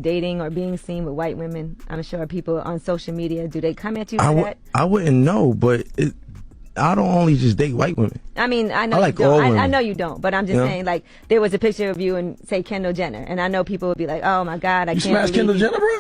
dating or being seen with white women? I'm sure people on social media, do they come at you for that? I wouldn't know, but I don't only just date white women. I mean, I know I like you don't. all women. I know you don't, but I'm just saying, like, there was a picture of you and, say, Kendall Jenner, and I know people would be like, oh my God, I can't believe Kendall Jenner, bro?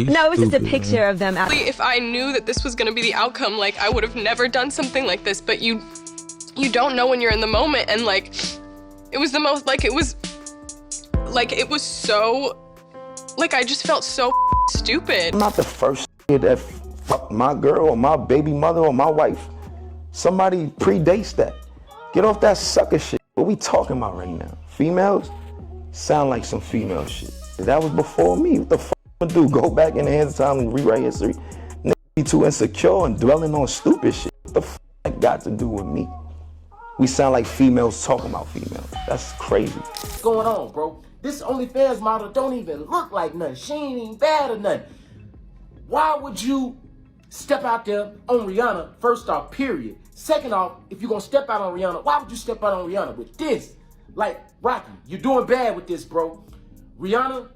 No, it was just a picture of them out. If I knew that this was gonna be the outcome, like, I would have never done something like this, but you don't know when you're in the moment, and like, it was the most, like, it was so, like, I just felt so stupid. I'm not the first that fucked my girl or my baby mother or my wife. Somebody predates that. Get off that sucker shit. What we talking about right now? Females? Sound like some female shit. If that was before me, what the fuck I'm gonna do? Go back in the hands of time and rewrite history? Niggas be too insecure and dwelling on stupid shit. What the fuck that got to do with me? We sound like females talking about females. That's crazy. What's going on, bro? This OnlyFans model don't even look like nothing. She ain't even bad or nothing. Why would you step out there on Rihanna, first off, period? Second off, if you're gonna step out on Rihanna, why would you step out on Rihanna with this? Like, Rocky, you're doing bad with this, bro. Rihanna,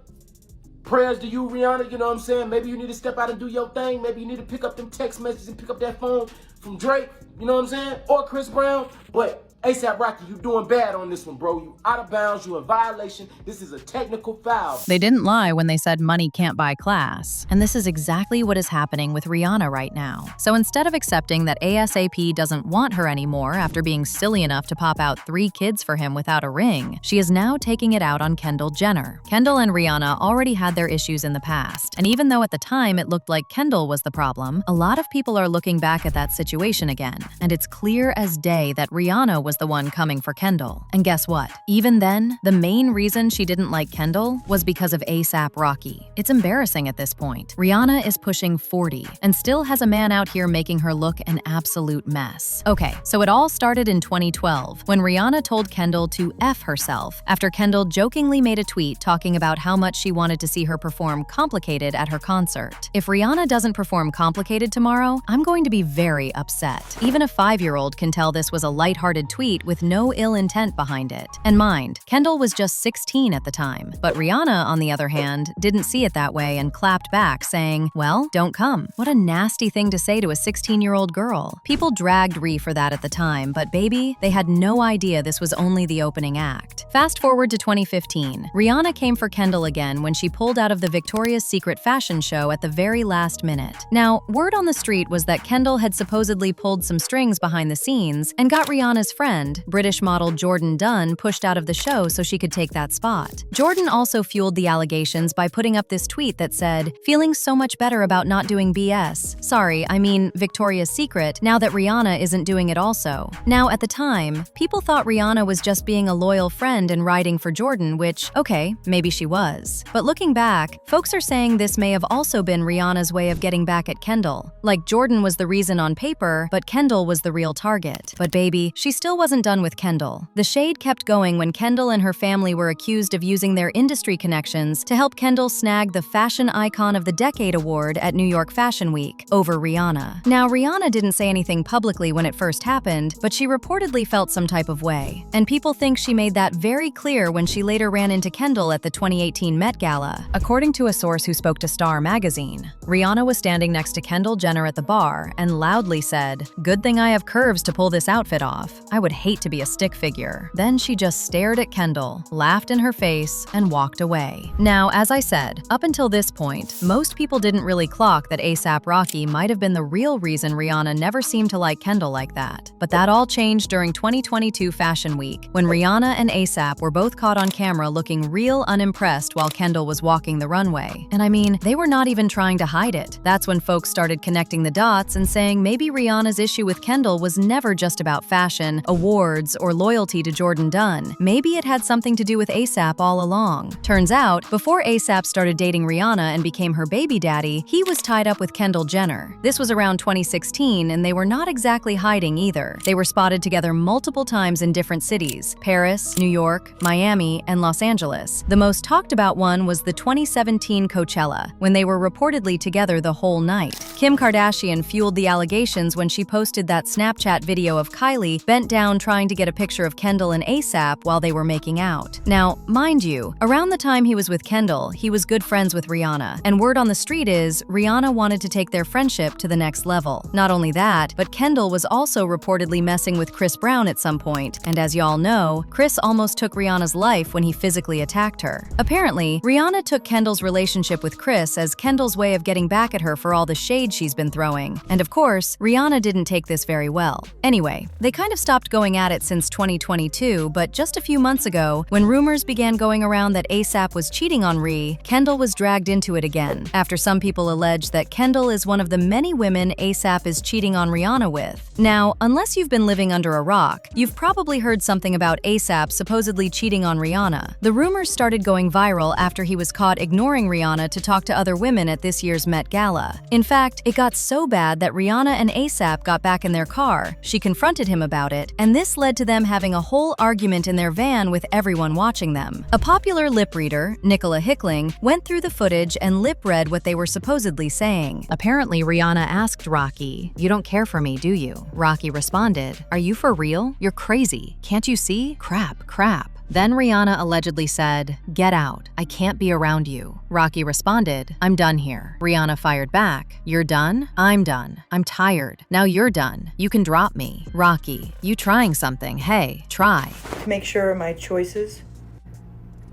prayers to you, Rihanna, you know what I'm saying? Maybe you need to step out and do your thing. Maybe you need to pick up them text messages and pick up that phone from Drake, you know what I'm saying? Or Chris Brown, but ASAP Rocky, you doing bad on this one, bro. You out of bounds, you in violation. This is a technical foul. They didn't lie when they said money can't buy class. And this is exactly what is happening with Rihanna right now. So instead of accepting that ASAP doesn't want her anymore after being silly enough to pop out 3 kids for him without a ring, she is now taking it out on Kendall Jenner. Kendall and Rihanna already had their issues in the past. And even though at the time it looked like Kendall was the problem, a lot of people are looking back at that situation again. And it's clear as day that Rihanna was the one coming for Kendall. And guess what? Even then, the main reason she didn't like Kendall was because of ASAP Rocky. It's embarrassing at this point. Rihanna is pushing 40 and still has a man out here making her look an absolute mess. Okay, so it all started in 2012 when Rihanna told Kendall to F herself after Kendall jokingly made a tweet talking about how much she wanted to see her perform Complicated at her concert. If Rihanna doesn't perform Complicated tomorrow, I'm going to be very upset. Even a 5-year-old can tell this was a lighthearted tweet with no ill intent behind it. And mind, Kendall was just 16 at the time. But Rihanna, on the other hand, didn't see it that way and clapped back saying, well, don't come. What a nasty thing to say to a 16-year-old girl. People dragged Rhi for that at the time, but baby, they had no idea this was only the opening act. Fast forward to 2015. Rihanna came for Kendall again when she pulled out of the Victoria's Secret fashion show at the very last minute. Now, word on the street was that Kendall had supposedly pulled some strings behind the scenes and got Rihanna's friend, British model Jordan Dunn, pushed out of the show so she could take that spot. Jordan also fueled the allegations by putting up this tweet that said, feeling so much better about not doing BS. Sorry, I mean Victoria's Secret, now that Rihanna isn't doing it also. Now, at the time, people thought Rihanna was just being a loyal friend and riding for Jordan, which, okay, maybe she was. But looking back, folks are saying this may have also been Rihanna's way of getting back at Kendall. Like Jordan was the reason on paper, but Kendall was the real target. But baby, she still wasn't done with Kendall. The shade kept going when Kendall and her family were accused of using their industry connections to help Kendall snag the Fashion Icon of the Decade award at New York Fashion Week over Rihanna. Now, Rihanna didn't say anything publicly when it first happened, but she reportedly felt some type of way. And people think she made that very clear when she later ran into Kendall at the 2018 Met Gala. According to a source who spoke to Star magazine, Rihanna was standing next to Kendall Jenner at the bar and loudly said, "Good thing I have curves to pull this outfit off. I would hate to be a stick figure." Then she just stared at Kendall, laughed in her face, and walked away. Now, as I said, up until this point, most people didn't really clock that ASAP Rocky might have been the real reason Rihanna never seemed to like Kendall like that. But that all changed during 2022 Fashion Week, when Rihanna and ASAP were both caught on camera looking real unimpressed while Kendall was walking the runway. And I mean, they were not even trying to hide it. That's when folks started connecting the dots and saying maybe Rihanna's issue with Kendall was never just about fashion, awards, or loyalty to Jordan Dunn. Maybe it had something to do with ASAP all along. Turns out, before ASAP started dating Rihanna and became her baby daddy, he was tied up with Kendall Jenner. This was around 2016, and they were not exactly hiding either. They were spotted together multiple times in different cities: Paris, New York, Miami, and Los Angeles. The most talked about one was the 2017 Coachella, when they were reportedly together the whole night. Kim Kardashian fueled the allegations when she posted that Snapchat video of Kylie bent down around trying to get a picture of Kendall and ASAP while they were making out. Now, mind you, around the time he was with Kendall, he was good friends with Rihanna, and word on the street is Rihanna wanted to take their friendship to the next level. Not only that, but Kendall was also reportedly messing with Chris Brown at some point, and as y'all know, Chris almost took Rihanna's life when he physically attacked her. Apparently, Rihanna took Kendall's relationship with Chris as Kendall's way of getting back at her for all the shade she's been throwing. And of course, Rihanna didn't take this very well. Anyway, they kind of stopped going at it since 2022, but just a few months ago, when rumors began going around that ASAP was cheating on Rhi, Kendall was dragged into it again, after some people alleged that Kendall is one of the many women ASAP is cheating on Rihanna with. Now, unless you've been living under a rock, you've probably heard something about ASAP supposedly cheating on Rihanna. The rumors started going viral after he was caught ignoring Rihanna to talk to other women at this year's Met Gala. In fact, it got so bad that Rihanna and ASAP got back in their car. She confronted him about it, and this led to them having a whole argument in their van with everyone watching them. A popular lip reader, Nicola Hickling, went through the footage and lip-read what they were supposedly saying. Apparently, Rihanna asked Rocky, "You don't care for me, do you?" Rocky responded, "Are you for real? You're crazy. Can't you see? Crap, crap." Then Rihanna allegedly said, "Get out. I can't be around you." Rocky responded, "I'm done here." Rihanna fired back, "You're done? I'm done. I'm tired. Now you're done. You can drop me." Rocky, "You trying something? Hey, try." Make sure my choices,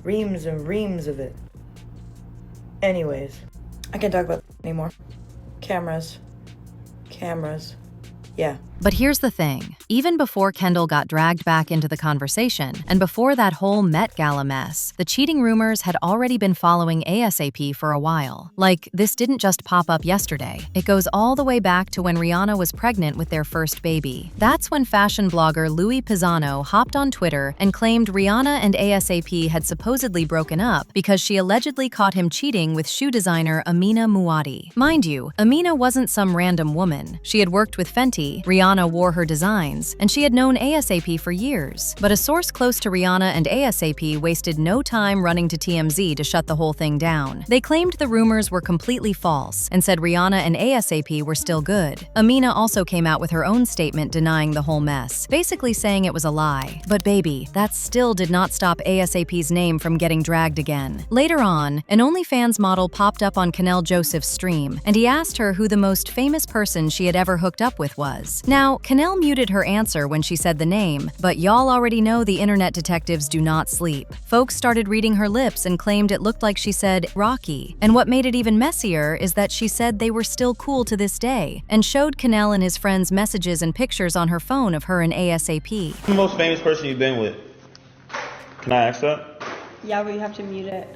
reams and reams of it. Anyways, I can't talk about anymore. Cameras. Yeah. But here's the thing. Even before Kendall got dragged back into the conversation, and before that whole Met Gala mess, the cheating rumors had already been following ASAP for a while. Like, this didn't just pop up yesterday. It goes all the way back to when Rihanna was pregnant with their first baby. That's when fashion blogger Louis Pisano hopped on Twitter and claimed Rihanna and ASAP had supposedly broken up because she allegedly caught him cheating with shoe designer Amina Muaddi. Mind you, Amina wasn't some random woman. She had worked with Fenty, Rihanna wore her designs, and she had known ASAP for years. But a source close to Rihanna and ASAP wasted no time running to TMZ to shut the whole thing down. They claimed the rumors were completely false and said Rihanna and ASAP were still good. Amina also came out with her own statement denying the whole mess, basically saying it was a lie. But baby, that still did not stop ASAP's name from getting dragged again. Later on, an OnlyFans model popped up on Kendall Joseph's stream, and he asked her who the most famous person she had ever hooked up with was. Now, Kendall muted her answer when she said the name, but y'all already know the internet detectives do not sleep. Folks started reading her lips and claimed it looked like she said Rocky. And what made it even messier is that she said they were still cool to this day, and showed Kendall and his friends messages and pictures on her phone of her and ASAP. Who's the most famous person you've been with? Can I ask that? Yeah, but you have to mute it.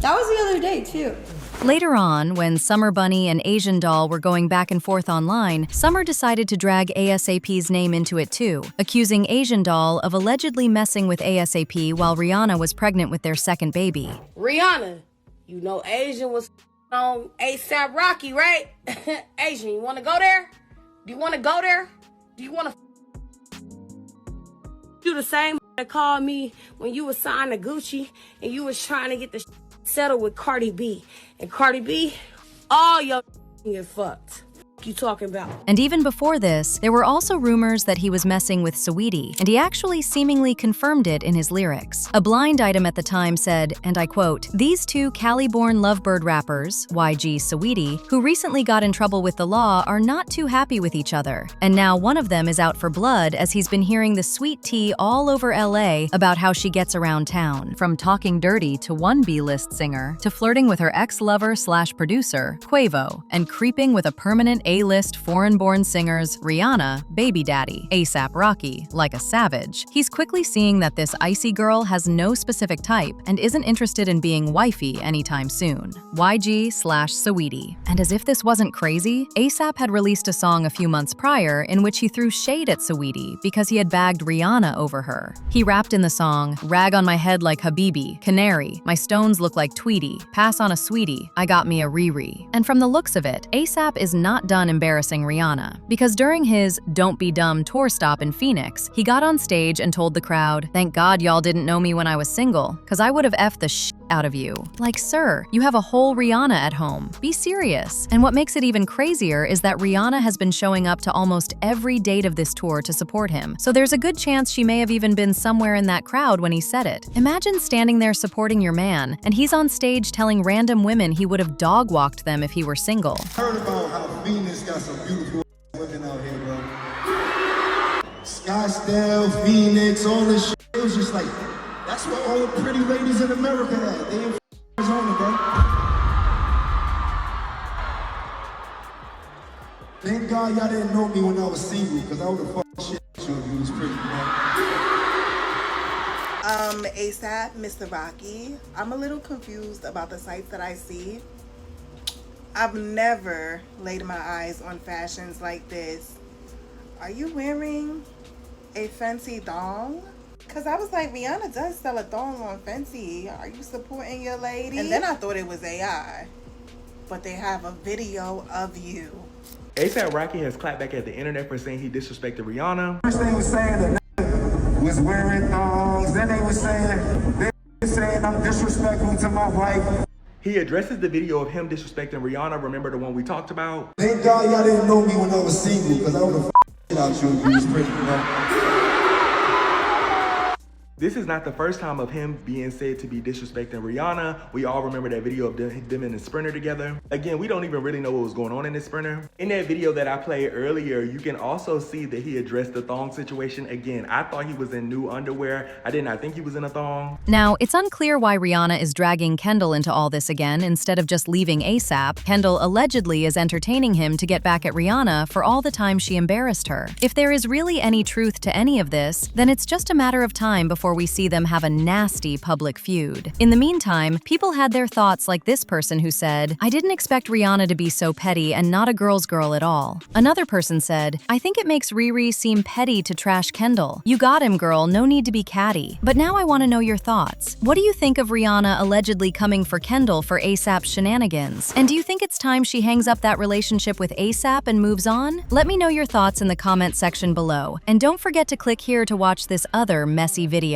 That was the other day, too. Later on, when Summer Bunny and Asian Doll were going back and forth online, Summer decided to drag ASAP's name into it too, accusing Asian Doll of allegedly messing with ASAP while Rihanna was pregnant with their second baby. Rihanna, you know Asian was on ASAP Rocky, right? Asian, you want to go there? Do you want to go there? Do you want to do the same that called me when you was signing Gucci and you was trying to get the settled with Cardi B? And Cardi B, all your get fucked. You talking about? And even before this, there were also rumors that he was messing with Saweetie, and he actually seemingly confirmed it in his lyrics. A blind item at the time said, and I quote, "These two Cali-born lovebird rappers, YG Saweetie, who recently got in trouble with the law are not too happy with each other. And now one of them is out for blood as he's been hearing the sweet tea all over LA about how she gets around town. From talking dirty to one B-list singer, to flirting with her ex-lover/producer, Quavo, and creeping with a permanent A-list foreign-born singers Rihanna, baby daddy, A$AP Rocky, like a savage. He's quickly seeing that this icy girl has no specific type and isn't interested in being wifey anytime soon. YG/Saweetie. And as if this wasn't crazy, A$AP had released a song a few months prior in which he threw shade at Saweetie because he had bagged Rihanna over her. He rapped in the song, "Rag on my head like Habibi, Canary, my stones look like Tweety, pass on a sweetie, I got me a Riri." And from the looks of it, A$AP is not done embarrassing Rihanna, because during his Don't Be Dumb tour stop in Phoenix, he got on stage and told the crowd, "Thank God y'all didn't know me when I was single, cause I would have effed the shit out of you." Like, sir, you have a whole Rihanna at home. Be serious. And what makes it even crazier is that Rihanna has been showing up to almost every date of this tour to support him, so there's a good chance she may have even been somewhere in that crowd when he said it. Imagine standing there supporting your man, and he's on stage telling random women he would have dog-walked them if he were single. I heard about how Phoenix got some beautiful women out here, bro. Scottsdale, Phoenix, all this shit. It was just like, that's what all the pretty ladies in America had. They in Arizona, bro. Thank God y'all didn't know me when I was single, because I would have fucked shit with you if you was pretty, man. A$AP, Mr. Rocky. I'm a little confused about the sites that I see. I've never laid my eyes on fashions like this. Are you wearing a fancy thong? Cause I was like, Rihanna does sell a thong on Fenty. Are you supporting your lady? And then I thought it was AI, but they have a video of you. A$AP Rocky has clapped back at the internet for saying he disrespected Rihanna. First they was saying that was wearing thongs. Then they was saying I'm disrespectful to my wife. He addresses the video of him disrespecting Rihanna. Remember the one we talked about? Thank God y'all didn't know me when I was single, because I would have shit out you if you was pretty, you know? This is not the first time of him being said to be disrespecting Rihanna. We all remember that video of them in the Sprinter together. Again, we don't even really know what was going on in the Sprinter. In that video that I played earlier, you can also see that he addressed the thong situation. Again, I thought he was in new underwear. I did not think he was in a thong. Now, it's unclear why Rihanna is dragging Kendall into all this again instead of just leaving A$AP. Kendall allegedly is entertaining him to get back at Rihanna for all the time she embarrassed her. If there is really any truth to any of this, then it's just a matter of time before we see them have a nasty public feud. In the meantime, people had their thoughts, like this person who said, "I didn't expect Rihanna to be so petty and not a girl's girl at all." Another person said, "I think it makes Riri seem petty to trash Kendall. You got him, girl, no need to be catty." But now I want to know your thoughts. What do you think of Rihanna allegedly coming for Kendall for A$AP's shenanigans? And do you think it's time she hangs up that relationship with A$AP and moves on? Let me know your thoughts in the comment section below. And don't forget to click here to watch this other messy video.